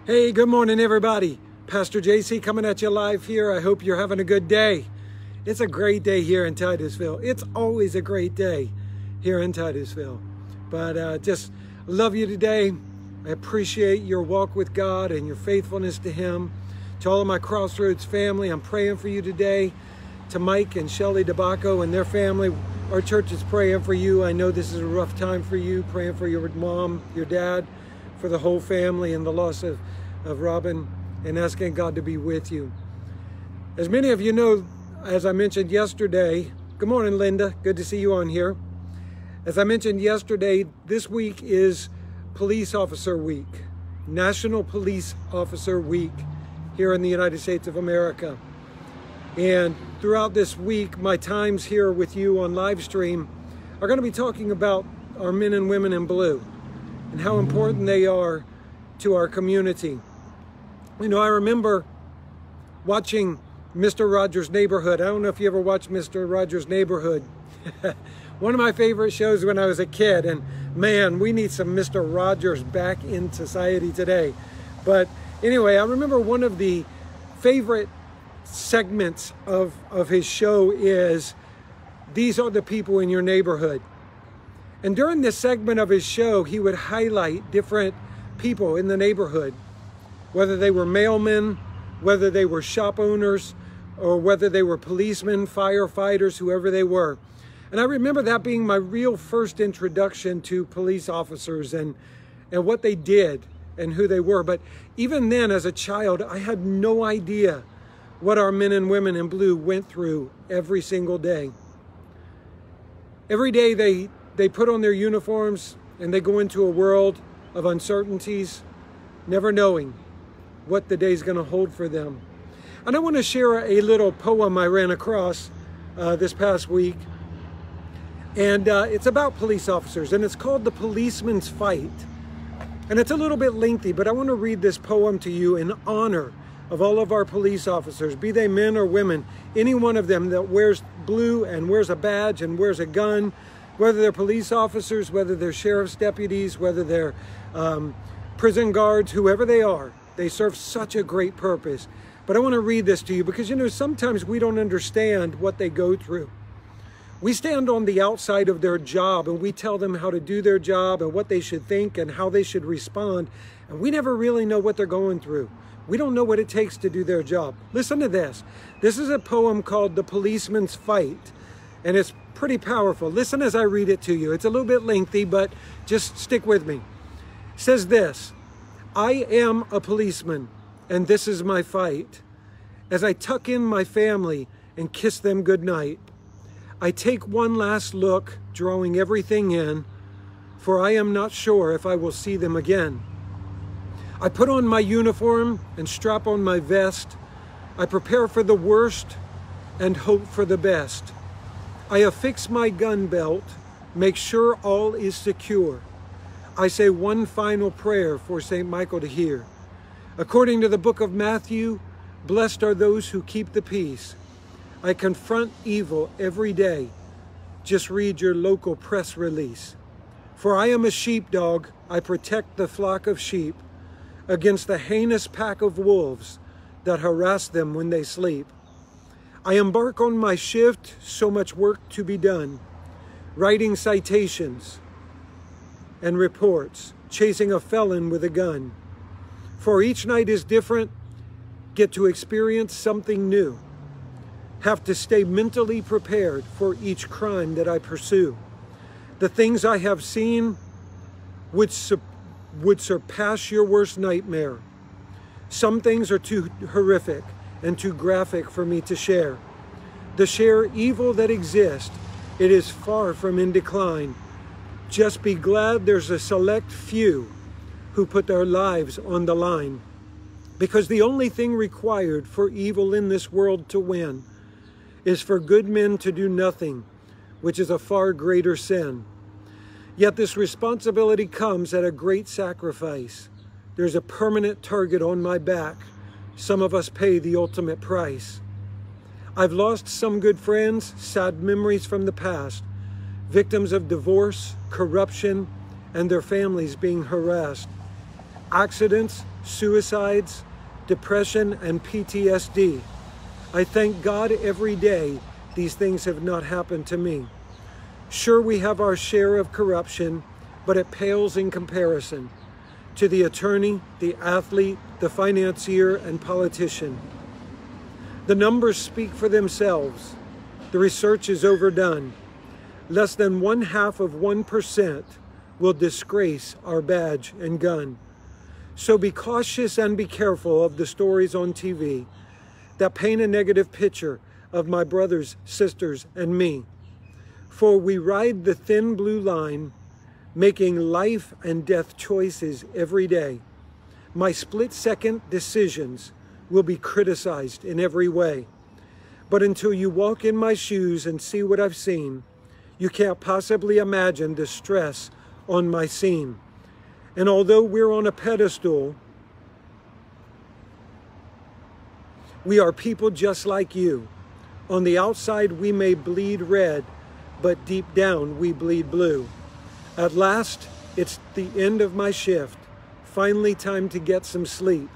Hey, good morning, everybody. Pastor JC coming at you live here. I hope you're having a good day. It's a great day here in Titusville. It's always a great day here in Titusville. But just love you today. I appreciate your walk with God and your faithfulness to Him. To all of my Crossroads family, I'm praying for you today. To Mike and Shelly DeBacco and their family, our church is praying for you. I know this is a rough time for you, praying for your mom, your dad, for the whole family and the loss of Robin, and asking God to be with you. As many of you know, as I mentioned yesterday, good morning, Linda. Good to see you on here. As I mentioned yesterday, this week is Police Officer Week, National Police Officer Week here in the United States of America. And throughout this week, my times here with you on live stream are going to be talking about our men and women in blue and how important they are to our community. You know, I remember watching Mr. Rogers' Neighborhood. I don't know if you ever watched Mr. Rogers' Neighborhood. One of my favorite shows when I was a kid, and man, we need some Mr. Rogers back in society today. But anyway, I remember one of the favorite segments of his show is, these are the people in your neighborhood. And during this segment of his show, he would highlight different people in the neighborhood, whether they were mailmen, whether they were shop owners, or whether they were policemen, firefighters, whoever they were. And I remember that being my real first introduction to police officers and what they did and who they were. But even then, as a child, I had no idea what our men and women in blue went through every single day. Every day they put on their uniforms and they go into a world of uncertainties, never knowing what the day's going to hold for them. And I want to share a little poem I ran across this past week. And it's about police officers, and it's called The Policeman's Fight. And it's a little bit lengthy, but I want to read this poem to you in honor of all of our police officers, be they men or women, any one of them that wears blue and wears a badge and wears a gun, whether they're police officers, whether they're sheriff's deputies, whether they're prison guards, whoever they are. They serve such a great purpose. But I want to read this to you because, you know, sometimes we don't understand what they go through. We stand on the outside of their job and we tell them how to do their job and what they should think and how they should respond. And we never really know what they're going through. We don't know what it takes to do their job. Listen to this. This is a poem called The Policeman's Fight. And it's pretty powerful. Listen as I read it to you. It's a little bit lengthy, but just stick with me. It says this: I am a policeman, and this is my fight. As I tuck in my family and kiss them goodnight, I take one last look, drawing everything in, for I am not sure if I will see them again. I put on my uniform and strap on my vest. I prepare for the worst and hope for the best. I affix my gun belt, make sure all is secure. I say one final prayer for St. Michael to hear. According to the book of Matthew, blessed are those who keep the peace. I confront evil every day. Just read your local press release. For I am a sheepdog, I protect the flock of sheep against the heinous pack of wolves that harass them when they sleep. I embark on my shift, so much work to be done, writing citations and reports, chasing a felon with a gun. For each night is different, get to experience something new. Have to stay mentally prepared for each crime that I pursue. The things I have seen would surpass your worst nightmare. Some things are too horrific and too graphic for me to share. The sheer evil that exists, it is far from in decline. Just be glad there's a select few who put their lives on the line. Because the only thing required for evil in this world to win is for good men to do nothing, which is a far greater sin. Yet this responsibility comes at a great sacrifice. There's a permanent target on my back. Some of us pay the ultimate price. I've lost some good friends, sad memories from the past, victims of divorce, corruption, and their families being harassed. accidents, suicides, depression, and PTSD. I thank God every day these things have not happened to me. Sure, we have our share of corruption, but it pales in comparison to the attorney, the athlete, the financier, and politician. The numbers speak for themselves. The research is overdone. Less than 0.5% will disgrace our badge and gun. So be cautious and be careful of the stories on TV that paint a negative picture of my brothers, sisters, and me. For we ride the thin blue line, making life and death choices every day. My split-second decisions will be criticized in every way. But until you walk in my shoes and see what I've seen, you can't possibly imagine the stress on my scene. And although we're on a pedestal, we are people just like you. On the outside, we may bleed red, but deep down, we bleed blue. At last, it's the end of my shift. Finally, time to get some sleep.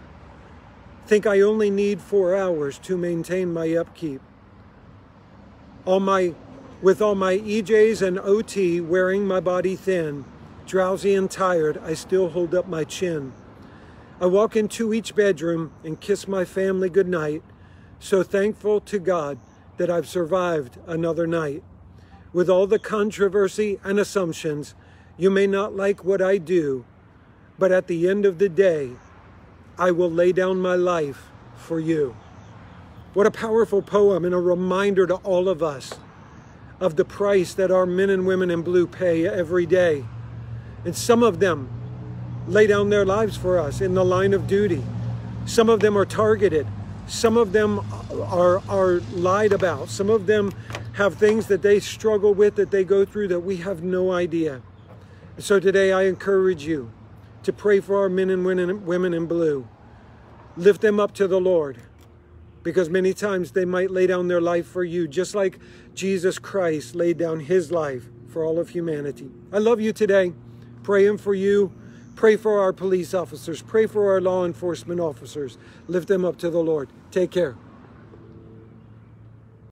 Think I only need 4 hours to maintain my upkeep. With all my EJs and OT wearing my body thin, drowsy and tired, I still hold up my chin. I walk into each bedroom and kiss my family goodnight, so thankful to God that I've survived another night. With all the controversy and assumptions, you may not like what I do, but at the end of the day, I will lay down my life for you. What a powerful poem and a reminder to all of us of the price that our men and women in blue pay every day. And some of them lay down their lives for us in the line of duty. Some of them are targeted. Some of them are lied about. Some of them have things that they struggle with, that they go through, that we have no idea. So today I encourage you to pray for our men and women in blue. Lift them up to the Lord, because many times they might lay down their life for you, just like Jesus Christ laid down his life for all of humanity. I love you today. Praying for you. Pray for our police officers. Pray for our law enforcement officers. Lift them up to the Lord. Take care.